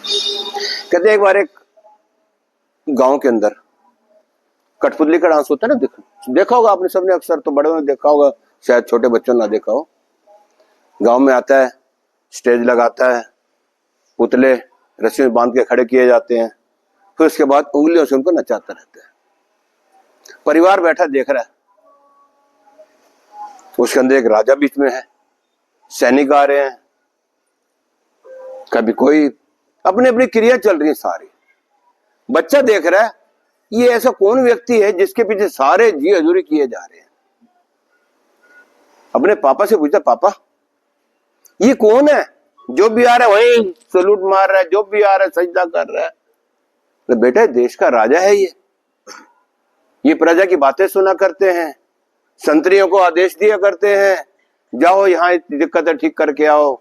कहते एक बार एक गांव के अंदर कठपुतली का डांस होता है ना, देखा होगा आपने सबने, अक्सर तो बड़े ने देखा होगा, शायद छोटे बच्चों ने ना देखा हो। गांव में आता है, स्टेज लगाता है, पुतले रस्सी में बांध के खड़े किए जाते हैं, फिर उसके बाद उंगलियों से उनको नचाता रहता है। परिवार बैठा देख रहा है। उसके अंदर एक राजा बीच में है, सैनिक आ रहे हैं, कभी कोई अपनी अपनी क्रिया चल रही है सारी। बच्चा देख रहा है ये ऐसा कौन व्यक्ति है जिसके पीछे सारे जी हजूरी किए जा रहे हैं। अपने पापा से पूछता, पापा ये कौन है? जो भी आ रहा है वही सैल्यूट मार रहा है, जो भी आ रहा है सजदा कर रहा है। तो बेटा देश का राजा है ये प्रजा की बातें सुना करते हैं, संतरियों को आदेश दिया करते हैं, जाओ यहाँ दिक्कतें ठीक करके आओ।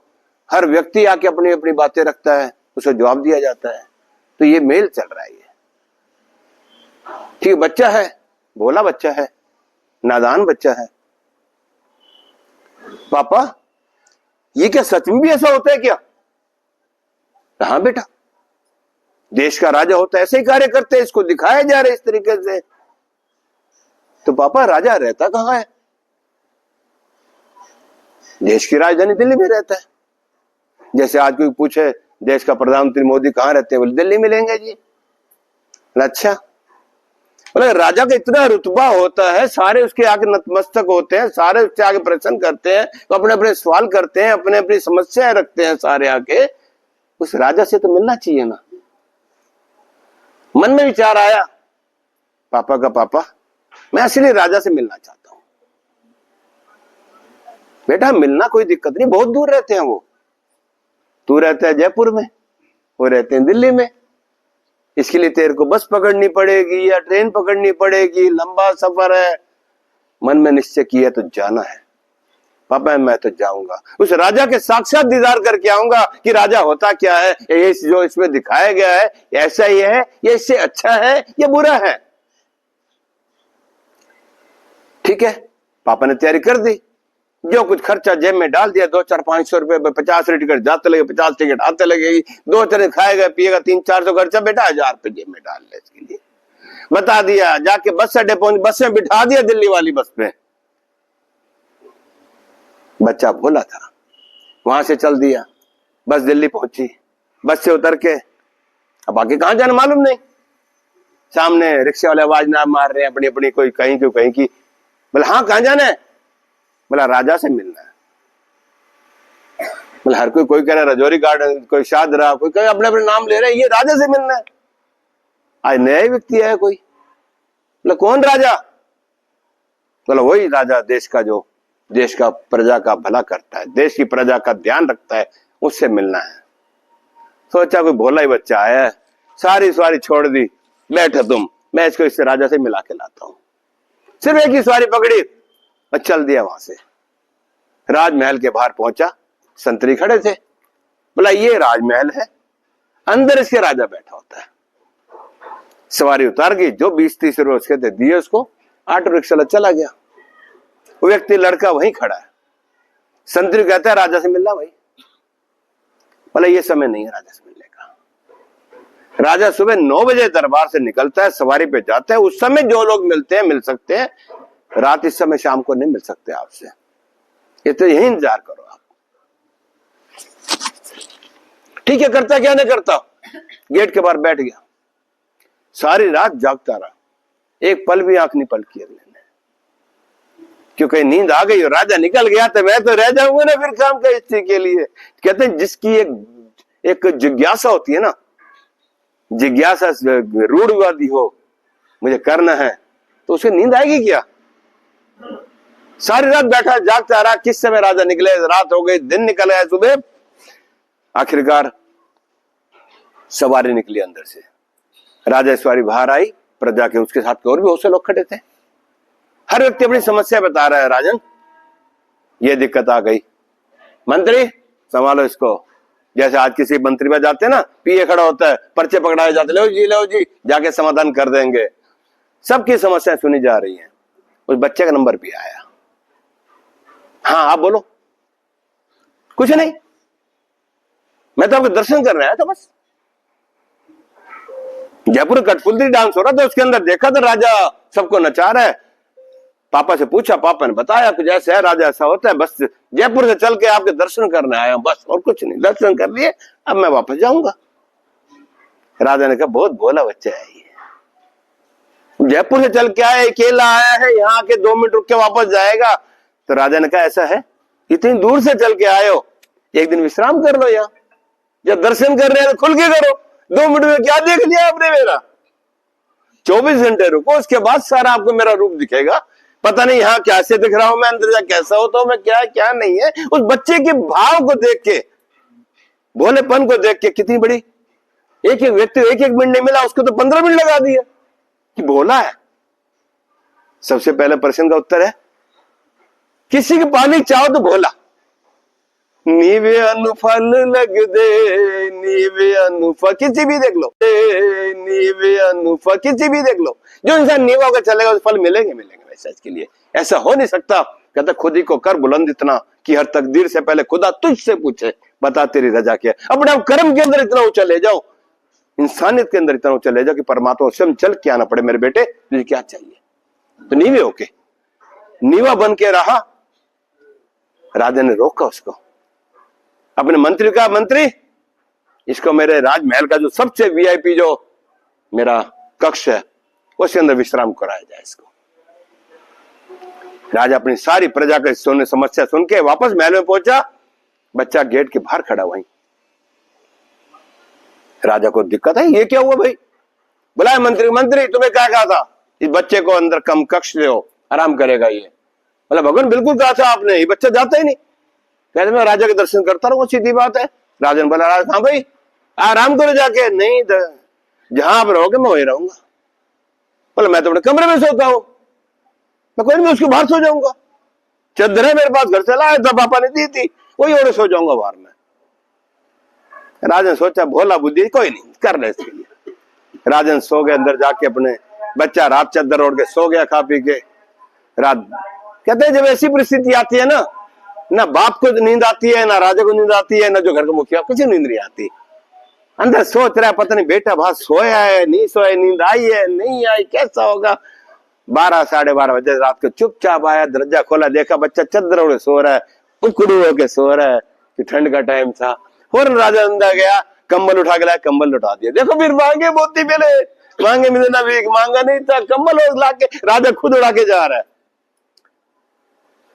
हर व्यक्ति आके अपनी अपनी बातें रखता है, उसे जवाब दिया जाता है। तो ये मेल चल रहा है। ठीक, बच्चा है, भोला बच्चा है, नादान बच्चा है। पापा ये क्या सच में भी ऐसा होता है क्या? हाँ बेटा, देश का राजा होता है ऐसे ही कार्य करते हैं, इसको दिखाया जा रहा है इस तरीके से। तो पापा राजा रहता कहां है? देश की राजधानी दिल्ली में रहता है। जैसे आज कोई पूछे देश का प्रधानमंत्री मोदी कहां रहते हैं, बोले दिल्ली मिलेंगे जी। अच्छा, बोले राजा का इतना रुतबा होता है, सारे उसके आगे नतमस्तक होते हैं, सारे उसके आगे प्रश्न करते हैं, तो अपने अपने सवाल करते हैं, अपने अपनी समस्याएं रखते हैं सारे आके। उस राजा से तो मिलना चाहिए ना। मन में विचार आया पापा का, पापा मैं असली राजा से मिलना चाहता हूं। बेटा मिलना कोई दिक्कत नहीं, बहुत दूर रहते हैं वो। तू रहता है जयपुर में, वो रहते हैं दिल्ली में। इसके लिए तेरे को बस पकड़नी पड़ेगी या ट्रेन पकड़नी पड़ेगी, लंबा सफर है। मन में निश्चय किया तो जाना है। पापा मैं तो जाऊंगा, उस राजा के साक्षात दीदार करके आऊंगा कि राजा होता क्या है, ये जो इसमें दिखाया गया है ऐसा ही है, ये इससे अच्छा है या बुरा है। ठीक है, पापा ने तैयारी कर दी, जो कुछ खर्चा जेब में डाल दिया, 200-400-500 रुपए, 50 टिकट जाते लगे, 50 टिकट आते लगेगी, 2 तरह खाएगा पिएगा, 300-400 खर्चा, बेटा 1000 रुपए जेब में डाल ले। इसके लिए बता दिया, जाके बस अड्डे पहुंच, बस में बिठा दिया दिल्ली वाली बस पे। बच्चा भोला था, वहां से चल दिया, बस दिल्ली पहुंची, बस से उतर के अब आगे कहां जाना मालूम नहीं। सामने रिक्शे वाले आवाज ना मार रहे हैं अपनी अपनी, कोई कहीं क्यों कहीं की। बोला हाँ कहां जाना है? बोला राजा से मिलना है। बोला हर कोई कह रहा है रजौरी गार्डन, कोई शादरा, कोई कह अपने अपने नाम ले रहे हैं, ये राजा से मिलना है। आज नया व्यक्ति है कोई। बोला कौन राजा? बोला वही राजा देश का, जो देश का प्रजा का भला करता है, देश की प्रजा का ध्यान रखता है, उससे मिलना है। सोचा कोई भोला ही बच्चा आया है, सारी सवारी छोड़ दी, बैठो तुम, मैं इसको इससे राजा से मिला के लाता हूं। सिर्फ एक ही सवारी पकड़ी और चल दिया। वहां से राजमहल के बाहर पहुंचा, संतरी खड़े थे। बोला ये राजमहल है, अंदर इसके राजा बैठा होता है। सवारी उतार गई, जो 20-30 रुपए उसके थे दिए उसको, ऑटो रिक्शा चला गया। वो व्यक्ति लड़का वहीं खड़ा है। संतरी कहता है राजा से मिलना भाई। बोला ये समय नहीं है राजा से मिलने का। राजा सुबह 9 बजे दरबार से निकलता है, सवारी पे जाता है। उस समय जो लोग मिलते हैं मिल सकते हैं, रात इस समय शाम को नहीं मिल सकते आपसे। ये तो यही इंतजार करो आप। ठीक है, करता क्या नहीं करता, गेट के बाहर बैठ गया, सारी रात जागता रहा, एक पल भी आंख नहीं पलटी अगले ने। क्योंकि नींद आ गई और राजा निकल गया, तो मैं तो रह जाऊंगा ना फिर काम का हिस्से के लिए। कहते हैं जिसकी एक जिज्ञासा होती है ना, जिज्ञासा रूढ़वादी हो, मुझे करना है, तो उसे नींद आएगी क्या? सारी रात बैठा जागता रहा, किस समय राजा निकले, रात हो गई, दिन निकल गया, सुबह आखिरकार सवारी निकली अंदर से। राजा सवारी बाहर आई, प्रजा के उसके साथ और भी बहुत से लोग खड़े थे। हर व्यक्ति अपनी समस्या बता रहा है। राजन ये दिक्कत आ गई, मंत्री संभालो इसको। जैसे आज किसी मंत्री में जाते हैं ना, पीए खड़ा होता है, पर्चे पकड़ाए जाते, लो जी जाके समाधान कर देंगे। सबकी समस्या सुनी जा रही है। उस बच्चे का नंबर भी आया। हाँ आप बोलो। कुछ नहीं, मैं तो आपको दर्शन करने आया था बस। जयपुर कठपुतली डांस हो रहा था, उसके अंदर देखा था राजा सबको नचा रहा है। पापा से पूछा, पापा ने बताया कुछ ऐसा है, राजा ऐसा होता है, बस जयपुर से चल के आपके दर्शन करने आया हूं, बस और कुछ नहीं, दर्शन कर लिए, अब मैं वापस जाऊंगा। राजा ने कहा बहुत भोला बच्चा है ये, जयपुर से चल के आया, अकेला आया है, यहाँ के 2 मिनट रुक के वापस जाएगा। तो राजा ने कहा ऐसा है, इतनी दूर से चल के आए हो, एक दिन विश्राम कर लो, यहाँ जब दर्शन कर रहे हैं तो खुल के करो, 2 मिनट में क्या देख लिया आपने मेरा, 24 घंटे रुको, उसके बाद सारा आपको मेरा रूप दिखेगा। पता नहीं यहाँ कैसे दिख रहा हूं मैं, अंदर जा कैसा होता हूं मैं, क्या नहीं है। उस बच्चे के भाव को देख के, भोलेपन को देख के, कितनी बड़ी, एक एक व्यक्ति एक मिनट नहीं मिला, उसको तो 15 मिनट लगा दिया कि भोला है। सबसे पहले प्रश्न का उत्तर है, किसी के पानी चाहो तो भोला, नीवे अनुफल लग दे, नीवे अनुफल, किसी भी देख लो, नीवे अनुफल, किसी भी देख लो, जो इंसान नीवा होकर चलेगा उस फल मिलेंगे मिलेंगे। वैसा इसके लिए ऐसा हो नहीं सकता। कहता खुद ही को कर बुलंद इतना कि हर तकदीर से पहले खुदा तुझसे पूछे, बता तेरी रजा क्या है। अपने आप कर्म के अंदर इतना ऊंचा ले जाओ, इंसानियत के अंदर इतना ऊंचा ले जाओ कि परमात्मा स्वयं चल के आना पड़े, मेरे बेटे तुझे क्या चाहिए। तो नीवे होके, नीवा बन के रहा। राजा ने रोका उसको, अपने मंत्री का, मंत्री इसको मेरे राजमहल का जो सबसे वीआईपी जो मेरा कक्ष है उसके अंदर विश्राम कराया जाए इसको। राजा अपनी सारी प्रजा का सोने समस्या सुन के वापस महल में पहुंचा, बच्चा गेट के बाहर खड़ा वहीं। राजा को दिक्कत है, ये क्या हुआ भाई, बुलाए मंत्री, मंत्री तुम्हें क्या कहा था, इस बच्चे को अंदर कम कक्ष दो, आराम करेगा ये। बोला भगवान बिल्कुल कहा था आपने, ये बच्चा जाता ही नहीं। कहते मैं राजा के दर्शन करता रहूं, सीधी बात है। राजन बोला हाँ भाई आराम करो जाके, नहीं जहां आप रहोगे मैं वही रहूंगा। बोला मैं तो अपने कमरे में सोता हूं, मैं कोई नहीं, उसके बाहर सो जाऊंगा, चादर है मेरे पास, घर से लाया था पापा ने दी थी, वही ओढ़े सो जाऊंगा बाहर में। राजन सोचा भोला बुद्धि, कोई नहीं कर ले इसके लिए। राजन सो गए अंदर जाके, अपने बच्चा रात चादर ओढ़ के सो गया खा पी के। रात कहते हैं जब ऐसी परिस्थिति आती है ना बाप को नींद आती है, ना राजा को नींद आती है, ना जो घर का मुखिया, कुछ नींद नहीं आती। अंदर सोच रहा है पता नहीं बेटा बाहर सोया है नहीं सोया, नींद आई है नहीं आई, कैसा होगा। 12 साढ़े 12 बजे रात को चुपचाप आया, दरवाजा खोला, देखा बच्चा चादर ओढ़े सो रहा है, उकड़ू होके सो रहा है कि ठंड का टाइम था। फौरन राजा अंदर गया, कंबल उठा के लाया, कंबल लौटा दिया। देखो फिर मांगे बोलती पहले, मांगे मिलना भी मांगा नहीं था, कंबल ला के राजा खुद उड़ा के जा रहा है।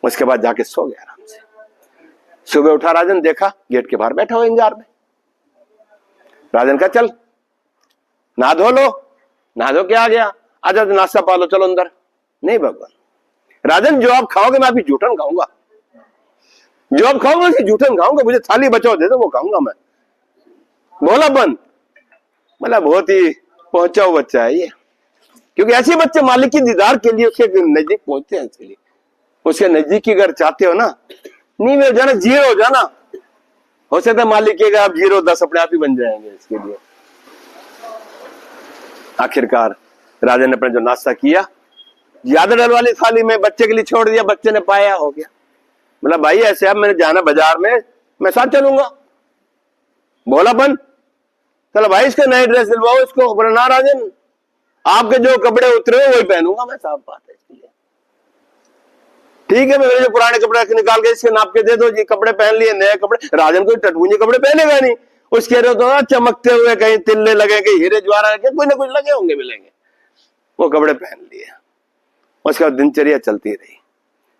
उसके बाद जाके सो गया आराम से। सुबह उठा राजन, देखा गेट के बाहर बैठा हुआ इंतजार में। राजन का चल नहा धो लो, नहा धो के आ गया, आजा तो नाश्ता पा लो, चलो अंदर। नहीं भगवान, राजन जो आप खाओगे मैं अभी जूठन खाऊंगा, जो आप खाओगे उसकी जूठन खाऊंगा, मुझे थाली बचाओ दे दो वो खाऊंगा मैं। बोला बंद, मतलब बहुत ही पहुंचा हुआ बच्चा है ये, क्योंकि ऐसे बच्चे मालिक की दीदार के लिए उसके नजदीक पहुंचते हैं। इसके लिए उसके नजदीकी अगर चाहते हो ना, नहीं हो जाना, जीरो हो जाना, हो सकता है मालिक के आप 0 10 अपने आप ही बन जाएंगे। इसके लिए आखिरकार राजा ने अपने जो नाश्ता किया, ज्यादा डल वाली थाली में बच्चे के लिए छोड़ दिया, बच्चे ने पाया, हो गया। मतलब भाई ऐसे अब मैंने जाना बाजार में, मैं साथ चलूंगा। बोला बन, चलो भाई इसके नए ड्रेस दिलवाओ इसको। बोला ना राजन, आपके जो कपड़े उतरे हो वही पहनूंगा मैं, साफ बात है। इसके लिए ठीक है, मैं मेरे जो पुराने कपड़े निकाल के इसके नाप के दे दो जी, कपड़े पहन लिए, नए कपड़े। राजन कोई टटमुंजे कपड़े पहनेगा नहीं, उसके तो चमकते हुए कहीं तिल्ले लगे, कहीं हीरे ज्वारा के, कुछ ना कुछ लगे होंगे मिलेंगे, वो कपड़े पहन लिए। उसके बाद दिनचर्या चलती रही,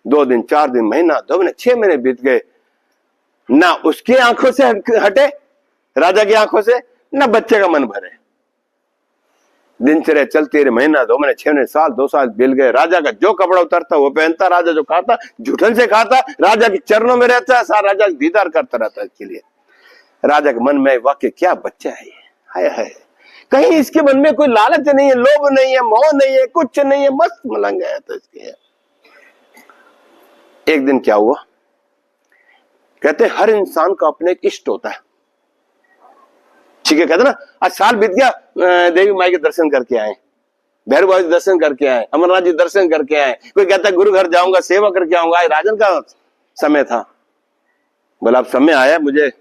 2 दिन 4 दिन, महीना 2 महीने 6 महीने बीत गए, ना उसकी आंखों से हटे, राजा की आंखों से, ना बच्चे का मन भरे। दिनचर्या चलती रही, महीना 2 महीने 6 महीने, साल 2 साल बीत गए। राजा का जो कपड़ा उतरता वो पहनता, राजा जो खाता झूठन से खाता, राजा के चरणों में रहता, सारा राजा दीदार करता रहता। इसके लिए राजा के मन में वाकई क्या बच्चा है ये, हाय हाय, कहीं इसके मन में कोई लालच नहीं है, लोभ नहीं है, मोह नहीं है, कुछ नहीं है, मस्त मलंग है। तो इसके एक दिन क्या हुआ, कहते हर इंसान का अपने एक इष्ट होता है, ठीक है। कहते ना आज साल बीत गया, देवी माई के दर्शन करके आए, भैरव बाबा दर्शन करके आए, अमरनाथ जी दर्शन करके आए, कोई कहता है गुरु घर जाऊंगा, सेवा करके आऊंगा। आज राजन का समय था, बोला अब समय आया, मुझे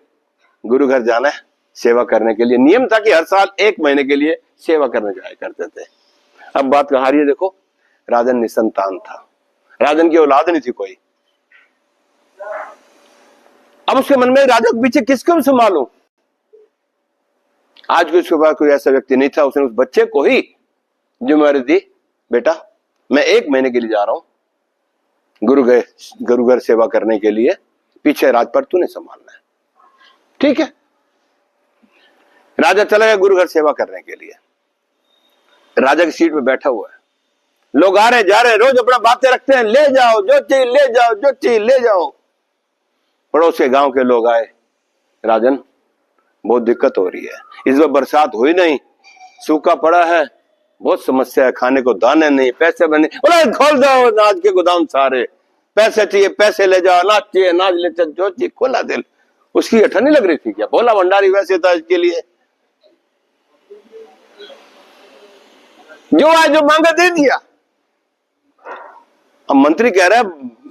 गुरु घर जाना है, सेवा करने के लिए नियम था कि हर साल 1 महीने के लिए सेवा करने जाया करते थे। अब बात कहाँ आ रही है देखो, राजन निसंतान था, राजन की औलाद नहीं थी कोई। अब उसके मन में राजा के पीछे किसको संभालूं। आज भी उसके पास कोई ऐसा व्यक्ति नहीं था, उसने उस बच्चे को ही जिम्मेवारी दी, बेटा मैं 1 महीने के लिए जा रहा हूं गुरुघर सेवा करने के लिए, पीछे राज पर तूने संभालना है। ठीक है, राजा चला गया गुरुघर सेवा करने के लिए। राजा की सीट पे बैठा हुआ है, लोग आ रहे जा रहे, रोज अपना बातें रखते हैं, ले जाओ जो चीज ले जाओ, जो चीज ले जाओ। पड़ोस के गांव के लोग आए, राजन बहुत दिक्कत हो रही है, इस बार बरसात हुई नहीं, सूखा पड़ा है, बहुत समस्या है, खाने को दाने नहीं, पैसे बने, बोला खोल दो अनाज के गोदाम सारे, पैसे चाहिए पैसे ले जाओ, अनाज चाहिए अनाज ले जाओ, जो चीज खोला दिल। उसकी अठन्नी लग रही थी क्या, भोला भंडारी वैसे था इसके लिए, जो आज जो मांगा दे दिया। अब मंत्री कह रहा है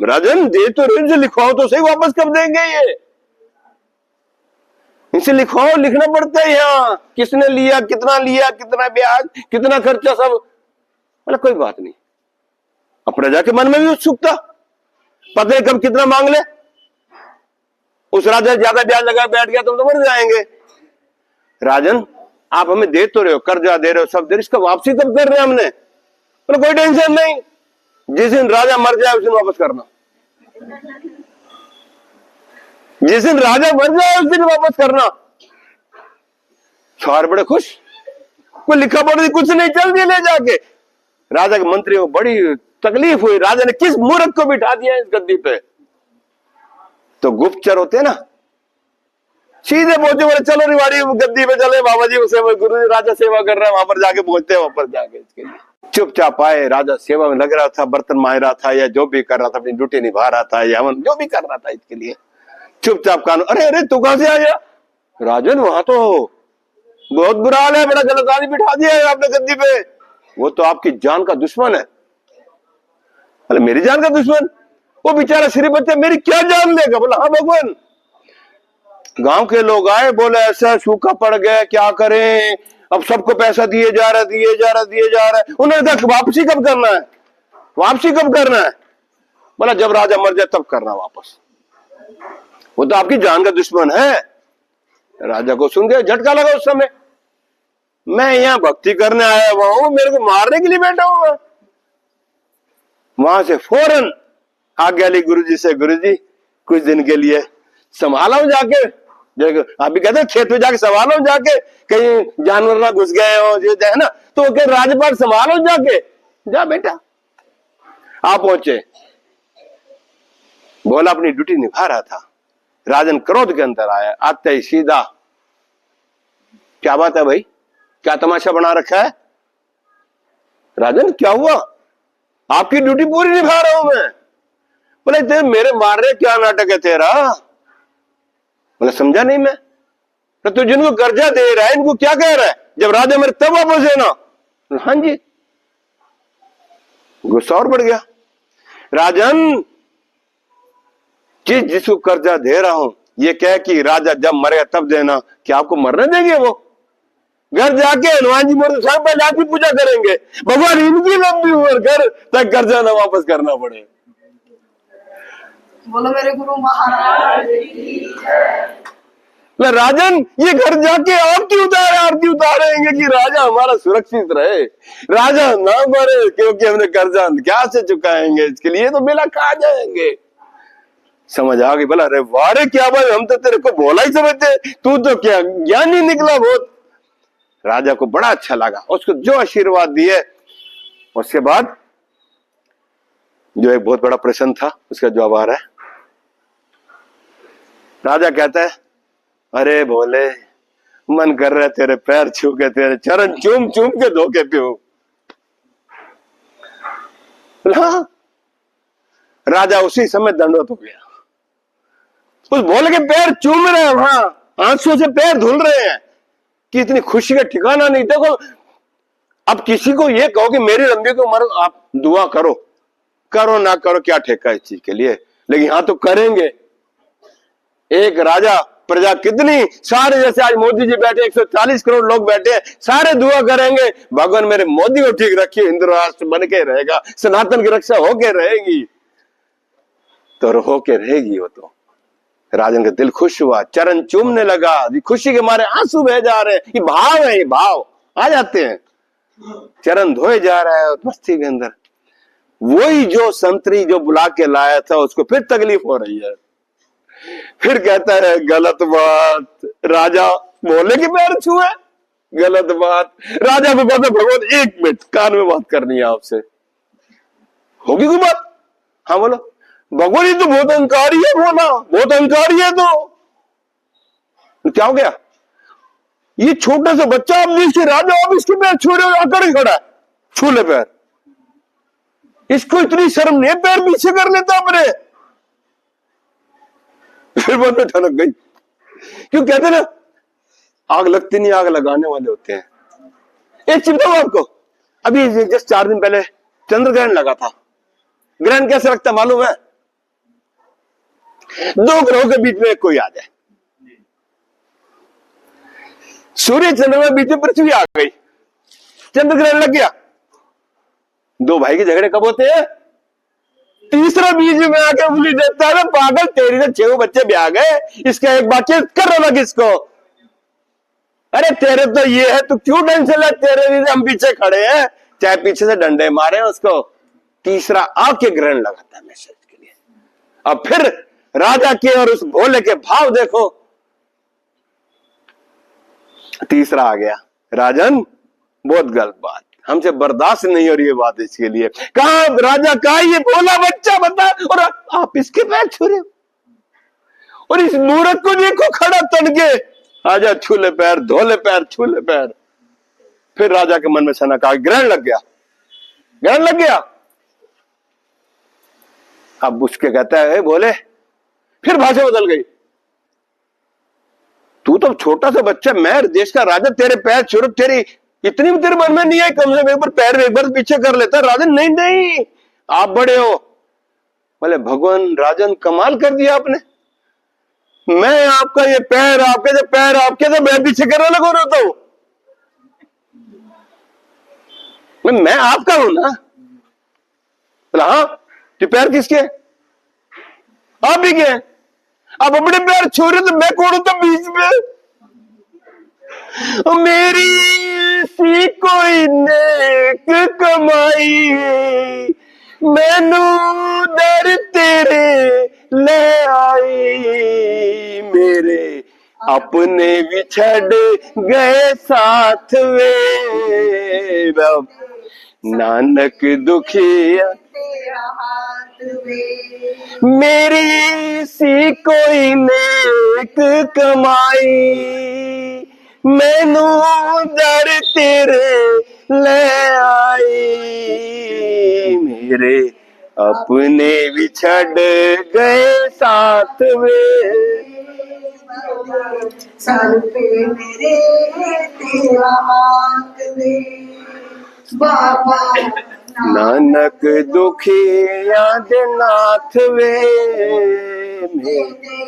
राजन दे तो इनसे लिखवाओ तो सही, वापस कब देंगे ये, इनसे लिखवाओ, लिखना पड़ता है यहाँ, किसने लिया, कितना ब्याज, कितना खर्चा, सब। मतलब कोई बात नहीं। अब प्रजा के मन में भी उत्सुकता, पता है कब कितना मांग ले, उस राजा ज्यादा ब्याज लगा बैठ गया तुम तो मर जाएंगे। राजन आप हमें दे तो रहे हो, कर्जा दे रहे हो, सब दे रहे, इसका वापसी कब कर रहे हैं हमने। तो कोई टेंशन नहीं, जिस दिन राजा मर जाए उस दिन वापस करना, जिस दिन राजा मर जाए उस दिन वापस करना। सारे बड़े खुश, कोई लिखा पढ़ी कुछ नहीं, चल दिया ले जाके। राजा के मंत्री को बड़ी तकलीफ हुई, राजा ने किस मूर्ख को बिठा दिया इस गद्दी पे। तो गुप्तचर होते ना, सीधे पहुंचे, बोले चलो रिवाड़ी गद्दी पे चले, बाबा जी उसे गुरु जी राजा सेवा कर रहे हैं, वहां पर जाके पहुंचते हैं, वहां पर जाके इसके लिए चुपचाप आए। राजा सेवा में लग रहा था, बर्तन मार रहा था या जो भी कर रहा था, अपनी ड्यूटी निभा रहा था या जो भी कर रहा था, इसके लिए चुपचाप कानून। अरे अरे तू कहां से आया राजन, वहां तो बहुत बुरा हाल है, बड़ा गलत आदमी बिठा दिया है आपने गद्दी पे, वो तो आपकी जान का दुश्मन है। अरे मेरी जान का दुश्मन, वो बेचारा सिर्फ बच्चा मेरी क्या जान लेगा। बोला हाँ भगवान। गांव के लोग आए, बोले ऐसा सूखा पड़ गया, क्या करें, अब सबको पैसा दिए जा रहा है। उन्होंने कहा वापसी कब करना है, वापसी कब करना है। बोला जब राजा मर जाए तब करना वापस, वो तो आपकी जान का दुश्मन है। राजा को सुन के झटका लगा उस समय, मैं यहाँ भक्ति करने आया हुआ हूं, मेरे को मारने के लिए बैठा हुआ। वहां से फौरन आज्ञा ली गुरुजी से, गुरुजी कुछ दिन के लिए संभाला हूं जाके, अभी कहते हैं खेत में जाके संभालो जाके, कहीं जानवर ना घुस गए हो जो है ना, तो कह राजपाल संभालो जाके, जा बेटा। आप पहुंचे, बोला अपनी ड्यूटी निभा रहा था। राजन क्रोध के अंदर आया, आते ही सीधा, क्या बात है भाई, क्या तमाशा बना रखा है। राजन क्या हुआ, आपकी ड्यूटी पूरी निभा रहा हूं मैं। बोले तेरे मेरे मार रहे, क्या नाटक है तेरा। बोले समझा नहीं मैं। तो तू जिनको कर्जा दे रहा है इनको क्या कह रहा है, जब राजा मेरे तब वापस देना। हाँ जी, गुस्सा और बढ़ गया। राजन जिसको कर्जा दे रहा हूं ये कह कि राजा जब मरेगा तब देना, क्या आपको मरने देंगे। वो घर जाके हनुमान जी मोर साहब पर जाके पूजा करेंगे, भगवान इनकी लंबी उम्र कर तक कर्जा ना वापस करना पड़े। बोलो मेरे गुरु महाराज। राजन ये घर जाके आरती उतारेंगे कि राजा हमारा सुरक्षित रहे, राजा ना मरे, क्योंकि हमने कर्जा क्या से चुकाएंगे, इसके लिए तो बिला खा जाएंगे। समझ आ गई। बोला अरे वारे क्या भाई, हम तो तेरे को बोला ही समझते, तू तो क्या ज्ञानी निकला बहुत। राजा को बड़ा अच्छा लगा, उसको जो आशीर्वाद दिए। उसके बाद जो एक बहुत बड़ा प्रश्न था उसका जवाब आ रहा है। राजा कहता है अरे भोले, मन कर रहा है तेरे पैर छू के, तेरे चरण चूम चूम के धोके पीऊं। राजा उसी समय दंडवत हो गया, उस भोले के पैर चूम रहे हैं, वहां आंसू से पैर धुल रहे हैं कि इतनी खुशी का ठिकाना नहीं। देखो अब किसी को ये कहो कि मेरी लंबी उम्र, आप दुआ करो, करो ना करो क्या ठेका इस चीज के लिए, लेकिन हाँ तो करेंगे। एक राजा प्रजा कितनी सारे, जैसे आज मोदी जी बैठे 140 करोड़ लोग बैठे, सारे दुआ करेंगे भगवान मेरे मोदी को ठीक रखिए, हिंदू राष्ट्र बन के रहेगा, सनातन की रक्षा होके रहेगी, तो होके रहेगी वो। तो राजन का दिल खुश हुआ, चरण चूमने लगा, खुशी के मारे आंसू बह जा रहे हैं। ये भाव है, ये भाव आ जाते हैं। चरण धोए जा रहा है मस्ती के अंदर। वही जो संतरी जो बुला के लाया था उसको फिर तकलीफ हो रही है। फिर कहता है गलत बात, राजा बोले कि पैर छुए, गलत बात। राजा को कहता भगवान 1 मिनट कान में बात करनी है आपसे, होगी कोई बात? हाँ बोलो। भगवान ये तो बहुत अहंकारी है, बोला बहुत अहंकारी है। तो क्या हो गया? ये छोटा सा बच्चा आप नीचे राजा, आप इसके पैर छू रहे हो, आकर खड़ा है, छू ले पैर। इसको इतनी शर्म नहीं, पैर पीछे कर लेता अपने। फिर मन में ठनक गई। क्यों कहते ना, आग लगती नहीं, आग लगाने वाले होते हैं। एक चीज बताऊं आपको, अभी जस्ट 4 दिन पहले चंद्र ग्रहण लगा था। ग्रहण कैसे लगता मालूम है? 2 ग्रहों के बीच में कोई आ जाए, सूर्य चंद्रमा बीच में पृथ्वी आ गई, चंद्र ग्रहण लग गया। 2 भाई के झगड़े कब होते हैं? तीसरा बीच में आके उंगली देता है, पागल तेरी से 6 बच्चे ब्याह गए, इसका एक बाकी कर रहा किसको? अरे तेरे तो ये है, तू क्यों टेंशन ले, तेरे लिए हम पीछे खड़े हैं, चाहे पीछे से डंडे मारे उसको। तीसरा आके ग्रहण लगाता है मैसेज के लिए। अब फिर राजा के और उस भोले के भाव देखो। तीसरा आ गया, राजन बहुत गलत बात, हमसे बर्दाश्त नहीं हो रही है बात, इसके लिए कहा राजा, कहा ये भोला बच्चा बता, और आप इसके पैर छू रहे हो, और इस मूर्ख को देखो खड़ा तन के, आजा छू ले पैर, धो ले पैर, छू ले पैर। फिर राजा के मन में सनक आ, ग्रहण लग गया, ग्रहण लग गया। अब उसके कहता है बोले, फिर भाषा बदल गई, तू तो छोटा सा बच्चा, मैं देश का राजा, तेरे पैर छू, तेरी इतनी भी तेरे मन में नहीं है कम से कम एक बार पैर एक बार पीछे कर लेता? राजन नहीं नहीं, आप बड़े हो। बोले भगवान राजन कमाल कर दिया आपने, मैं आपका ये पैर, आपके जो पैर आपके तो मैं पीछे करने लगो रहता हूं, मैं आपका हूं ना? बोला हाँ, तो पैर किसके? आप भी के। अब अपने पैर छू रहे तो मैं कौन हूं तो बीच में? मेरी सी कोई नेक कमाई, मैनू दर तेरे ले आई, मेरे अपने भी छड़ गए साथ वे, नानक दुखिया तेरा हाथ वे, मेरी सी कोई नेक कमाई, मैनू दर तेरे ले आई, मेरे अपने भी छड़ गए साथ वे, सर पे मेरे तेरा हाथ वे, बाबा नानक दुखिया दे नाथ वे, मेरे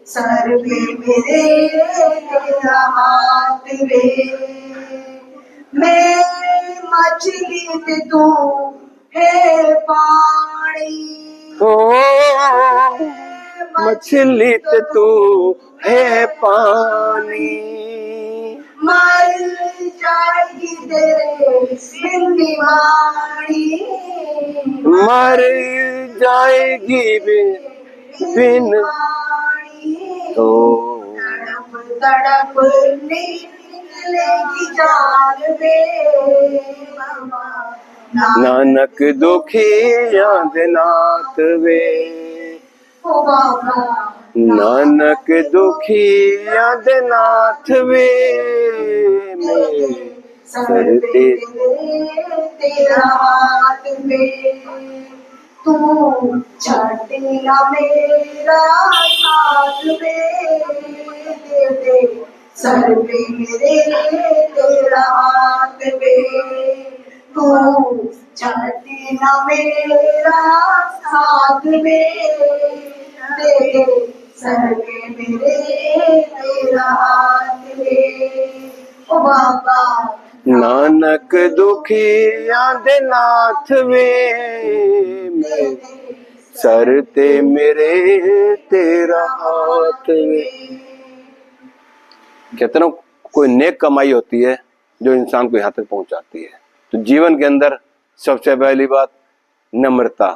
सर पे मेरे तेरा हाथ वे, मैं मछली ते तू है पानी, हो मछली ते तू है पानी, मर जाएगी तेरे सिंधी वाणी, मर जाएगी बिन तो तड़प तड़प निकलेगी जान वे, बाबा नानक दुखिया दे नाथ वे, ओ बाबा नानक दुखिया दे नाथ वे, मेरे सर पे तेरा हाथ में, तू छाटेगा मेरा साथ में, दे दे सर पे मेरे तेरा हाथ में, तू छाटेगा मेरा साथ में, दे दे सर पे मेरे तेरा हाथ है ओ बाबा नानक दुखिया दे नाथ वे सर ते मेरे तेरा हाथ वे। कहते ना कोई नेक कमाई होती है जो इंसान को यहाँ तक पहुंचाती है। तो जीवन के अंदर सबसे पहली बात नम्रता,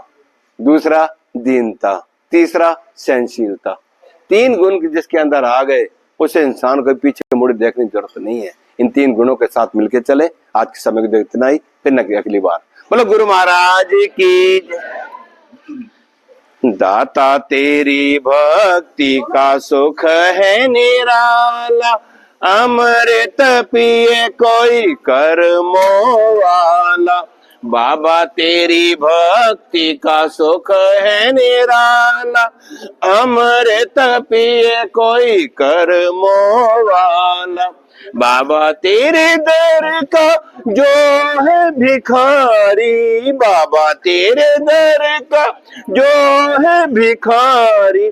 दूसरा दीनता, तीसरा सहनशीलता। 3 गुण जिसके अंदर आ गए उसे इंसान को पीछे मुड़े देखने की जरूरत नहीं है। इन 3 गुणों के साथ मिलके चले। आज के समय को इतना ही, फिर न अगली बार। बोलो गुरु महाराज की जय। दाता तेरी भक्ति का सुख है निराला, अमृत पिए कोई कर्मों वाला। बाबा तेरी भक्ति का सुख है निराला, अमृत पिए कोई कर्मों वाला। बाबा तेरे दर का जो है भिखारी, बाबा तेरे दर का जो है भिखारी।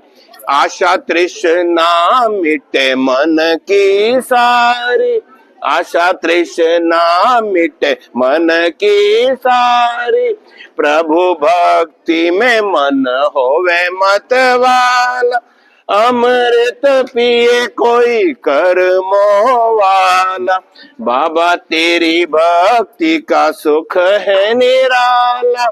आशा तृष्णा मिटे मन की सारी, आशा तृष्णा मिटे मन की सारी। प्रभु भक्ति में मन होवे मत वाला, अमृत पिए कोई कर्मों वाला। बाबा तेरी भक्ति का सुख है निराला,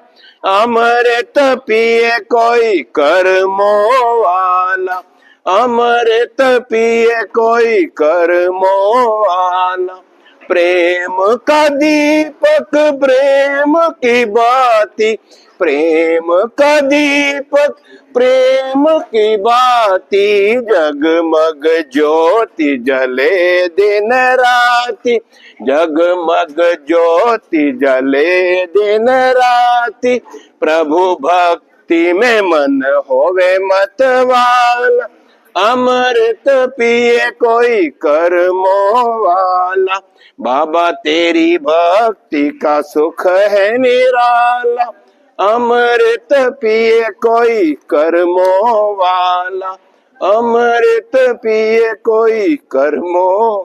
अमृत पिए कोई कर्मों वाला। अमृत पिए कोई कर्मों वाला। प्रेम का दीपक प्रेम की बाती, प्रेम का दीपक प्रेम की बाती। जगमग ज्योति जले दिन राति, जगमग ज्योति जले दिन राति। प्रभु भक्ति में मन होवे मत वाला, अमृत पिए कोई कर्मों वाला। बाबा तेरी भक्ति का सुख है निराला, अमृत पिए कोई कर्मों वाला। अमृत पिए कोई कर्मों